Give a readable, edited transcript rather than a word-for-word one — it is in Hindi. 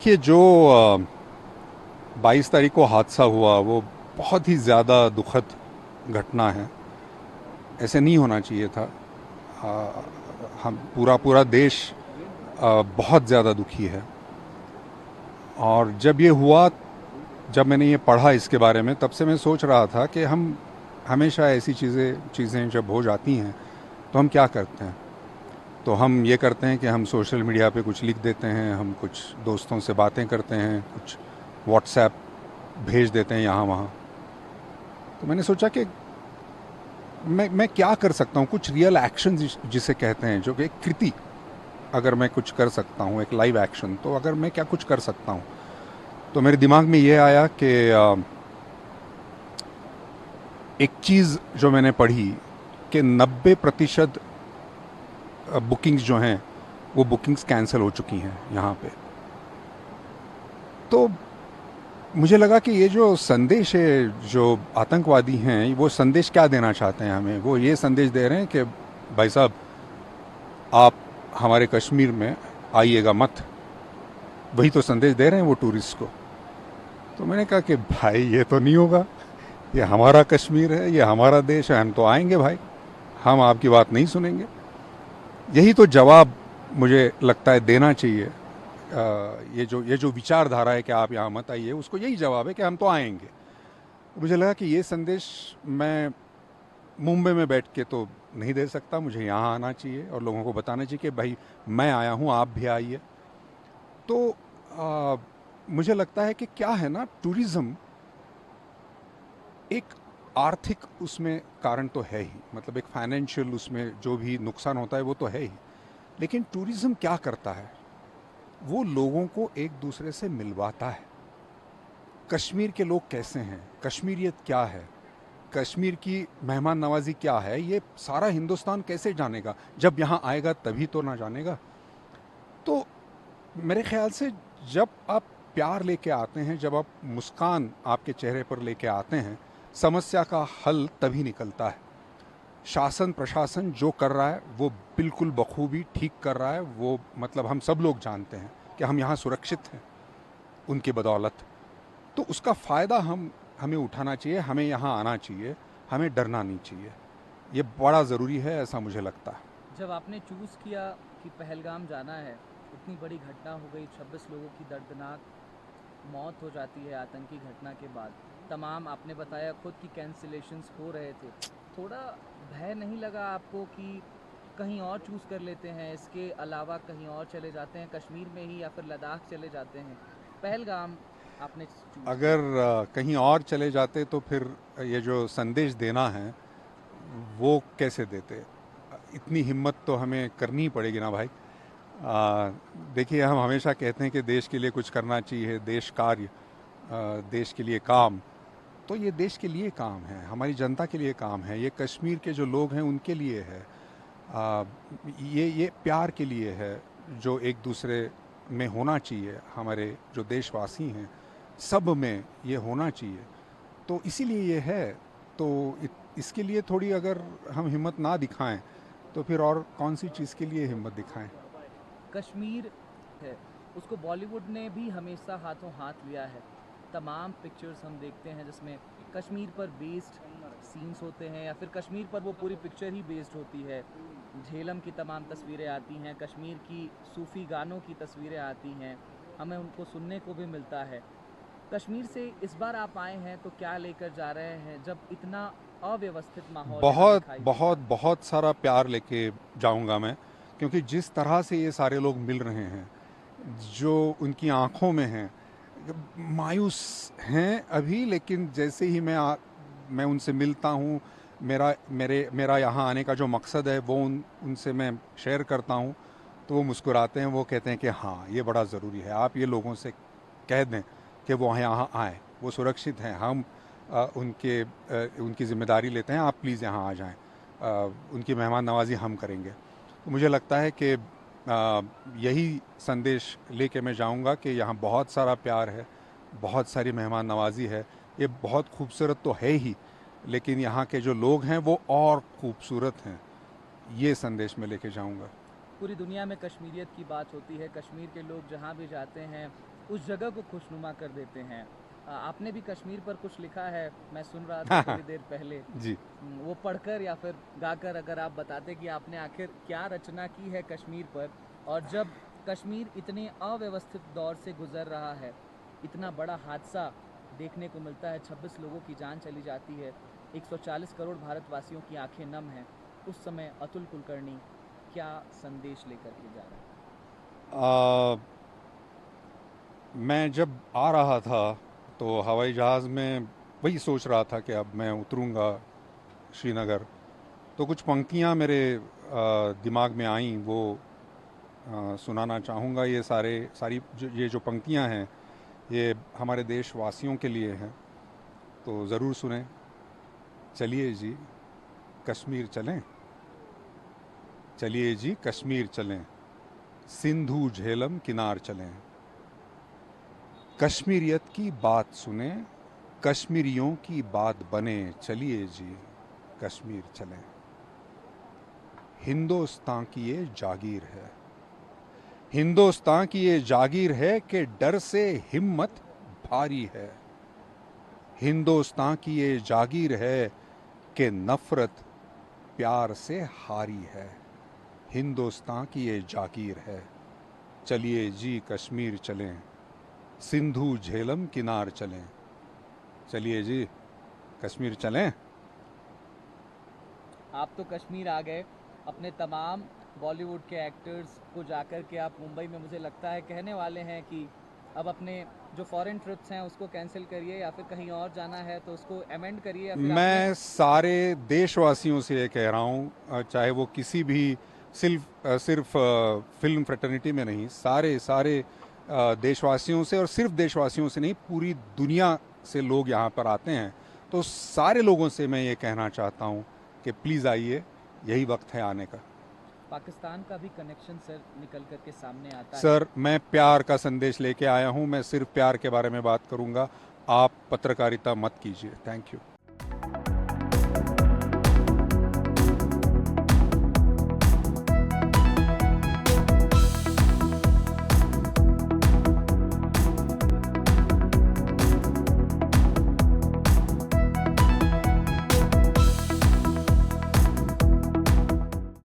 देखिए जो 22 तारीख को हादसा हुआ वो बहुत ही ज़्यादा दुखद घटना है। ऐसे नहीं होना चाहिए था। अ, हम पूरा पूरा देश बहुत ज़्यादा दुखी है। और जब ये हुआ, जब मैंने ये पढ़ा इसके बारे में, तब से मैं सोच रहा था कि हम हमेशा ऐसी चीज़ें जब हो जाती हैं तो हम क्या करते हैं। तो हम ये करते हैं कि हम सोशल मीडिया पे कुछ लिख देते हैं, हम कुछ दोस्तों से बातें करते हैं, कुछ व्हाट्सएप भेज देते हैं यहाँ वहाँ। तो मैंने सोचा कि मैं क्या कर सकता हूँ, कुछ रियल एक्शन जिसे कहते हैं, जो कि एक कृति अगर मैं कुछ कर सकता हूँ, एक लाइव एक्शन, तो अगर मैं क्या कुछ कर सकता हूँ। तो मेरे दिमाग में ये आया कि एक चीज़ जो मैंने पढ़ी कि 90% बुकिंग्स जो हैं वो बुकिंग्स कैंसिल हो चुकी हैं यहाँ पे। तो मुझे लगा कि ये जो संदेश है, जो आतंकवादी हैं, वो संदेश क्या देना चाहते हैं हमें। वो ये संदेश दे रहे हैं कि भाई साहब, आप हमारे कश्मीर में आइएगा मत। वही तो संदेश दे रहे हैं वो टूरिस्ट को। तो मैंने कहा कि भाई ये तो नहीं होगा, ये हमारा कश्मीर है, ये हमारा देश है, हम तो आएंगे भाई, हम आपकी बात नहीं सुनेंगे। यही तो जवाब मुझे लगता है देना चाहिए। ये जो विचारधारा है कि आप यहाँ मत आइए, उसको यही जवाब है कि हम तो आएंगे। मुझे लगा कि ये संदेश मैं मुंबई में बैठ के तो नहीं दे सकता, मुझे यहाँ आना चाहिए और लोगों को बताना चाहिए कि भाई मैं आया हूँ, आप भी आइए। तो आ, मुझे लगता है कि क्या है ना, टूरिज्म एक आर्थिक उसमें कारण तो है ही, मतलब एक फाइनेंशियल उसमें जो भी नुकसान होता है वो तो है ही। लेकिन टूरिज्म क्या करता है, वो लोगों को एक दूसरे से मिलवाता है। कश्मीर के लोग कैसे हैं, कश्मीरियत क्या है, कश्मीर की मेहमान नवाजी क्या है, ये सारा हिंदुस्तान कैसे जानेगा। जब यहाँ आएगा तभी तो ना जानेगा। तो मेरे ख्याल से जब आप प्यार लेके आते हैं, जब आप मुस्कान आपके चेहरे पर लेके आते हैं, समस्या का हल तभी निकलता है। शासन प्रशासन जो कर रहा है वो बिल्कुल बखूबी ठीक कर रहा है। वो मतलब हम सब लोग जानते हैं कि हम यहाँ सुरक्षित हैं उनकी बदौलत। तो उसका फ़ायदा हमें उठाना चाहिए, हमें यहाँ आना चाहिए, हमें डरना नहीं चाहिए। ये बड़ा ज़रूरी है, ऐसा मुझे लगता है। जब आपने चूज़ किया कि पहलगाम जाना है, इतनी बड़ी घटना हो गई, 26 लोगों की दर्दनाक मौत हो जाती है आतंकी घटना के बाद। तमाम आपने बताया खुद की कैंसिलेशंस हो रहे थे। थोड़ा भय नहीं लगा आपको कि कहीं और चूज़ कर लेते हैं, इसके अलावा कहीं और चले जाते हैं, कश्मीर में ही या फिर लद्दाख चले जाते हैं? पहलगाम आपने चूज़ अगर किया। कहीं और चले जाते तो फिर ये जो संदेश देना है वो कैसे देते। इतनी हिम्मत तो हमें करनी ही पड़ेगी ना भाई। देखिए, हम हमेशा कहते हैं कि देश के लिए कुछ करना चाहिए, देश कार्य, देश के लिए काम। तो ये देश के लिए काम है, हमारी जनता के लिए काम है, ये कश्मीर के जो लोग हैं उनके लिए है। आ, ये प्यार के लिए है जो एक दूसरे में होना चाहिए। हमारे जो देशवासी हैं सब में ये होना चाहिए। तो इसीलिए ये है। तो इसके लिए थोड़ी अगर हम हिम्मत ना दिखाएं तो फिर और कौन सी चीज़ के लिए हिम्मत दिखाएं। कश्मीर है, उसको बॉलीवुड ने भी हमेशा हाथों हाथ लिया है। तमाम पिक्चर्स हम देखते हैं जिसमें कश्मीर पर बेस्ड सीन्स होते हैं या फिर कश्मीर पर वो पूरी पिक्चर ही बेस्ड होती है। झेलम की तमाम तस्वीरें आती हैं, कश्मीर की सूफ़ी गानों की तस्वीरें आती हैं, हमें उनको सुनने को भी मिलता है। कश्मीर से इस बार आप आए हैं तो क्या लेकर जा रहे हैं जब इतना अव्यवस्थित माहौल यहाँ बहुत दिखाई देता बहुत है? बहुत सारा प्यार लेके जाऊंगा मैं। क्योंकि जिस तरह से ये सारे लोग मिल रहे हैं, जो उनकी आंखों में है, मायूस हैं अभी, लेकिन जैसे ही मैं उनसे मिलता हूँ, मेरा यहाँ आने का जो मकसद है वो उनसे मैं शेयर करता हूँ, तो वो मुस्कुराते हैं। वो कहते हैं कि हाँ, ये बड़ा ज़रूरी है, आप ये लोगों से कह दें कि वो यहाँ आएँ, वो सुरक्षित हैं, हम उनकी ज़िम्मेदारी लेते हैं, आप प्लीज़ यहाँ आ जाएं, उनकी मेहमान नवाजी हम करेंगे। तो मुझे लगता है कि यही संदेश लेके मैं जाऊंगा कि यहाँ बहुत सारा प्यार है, बहुत सारी मेहमान नवाजी है। ये बहुत खूबसूरत तो है ही, लेकिन यहाँ के जो लोग हैं वो और खूबसूरत हैं। ये संदेश मैं लेके जाऊंगा। पूरी दुनिया में कश्मीरियत की बात होती है, कश्मीर के लोग जहाँ भी जाते हैं उस जगह को खुशनुमा कर देते हैं। आपने भी कश्मीर पर कुछ लिखा है, मैं सुन रहा था थोड़ी देर पहले। जी। वो पढ़कर या फिर गाकर अगर आप बताते कि आपने आखिर क्या रचना की है कश्मीर पर, और जब कश्मीर इतने अव्यवस्थित दौर से गुजर रहा है, इतना बड़ा हादसा देखने को मिलता है, 26 लोगों की जान चली जाती है, 140 करोड़ भारतवासियों की आंखें नम हैं, उस समय अतुल कुलकर्णी क्या संदेश लेकर के जा रहा है? आ, मैं जब आ रहा था तो हवाई जहाज़ में वही सोच रहा था कि अब मैं उतरूँगा श्रीनगर, तो कुछ पंक्तियाँ मेरे दिमाग में आईं, वो सुनाना चाहूँगा। ये ये जो पंक्तियाँ हैं, ये हमारे देशवासियों के लिए हैं, तो ज़रूर सुने। चलिए जी कश्मीर चलें, चलिए जी कश्मीर चलें, सिंधु झेलम किनार चलें, कश्मीरियत की बात सुने, कश्मीरियों की बात बने, चलिए जी कश्मीर चलें। हिंदुस्तान की ये जागीर है, हिंदुस्तान की ये जागीर है कि डर से हिम्मत भारी है, हिंदुस्तान की ये जागीर है कि नफरत प्यार से हारी है, हिंदुस्तान की ये जागीर है, चलिए जी कश्मीर चलें, सिंधु झेलम किनार चलें, चलिए जी कश्मीर चलें। आप तो कश्मीर आ गए, अपने तमाम बॉलीवुड के एक्टर्स को जाकर के आप मुंबई में मुझे लगता है कहने वाले हैं कि अब अपने जो फॉरेन ट्रिप्स हैं उसको कैंसिल करिए, या फिर कहीं और जाना है तो उसको अमेंड करिए, या फिर अपने मैं सारे देशवासियों से ये कह रहा हूँ, चाहे वो किसी भी सिर्फ फिल्म फ्रेटर्निटी में नहीं, सारे देशवासियों से, और सिर्फ देशवासियों से नहीं, पूरी दुनिया से लोग यहाँ पर आते हैं, तो सारे लोगों से मैं ये कहना चाहता हूँ कि प्लीज़ आइए, यही वक्त है आने का। पाकिस्तान का भी कनेक्शन सर निकल करके सामने आता है। सर मैं प्यार का संदेश लेके आया हूँ, मैं सिर्फ प्यार के बारे में बात करूँगा, आप पत्रकारिता मत कीजिए। Thank you.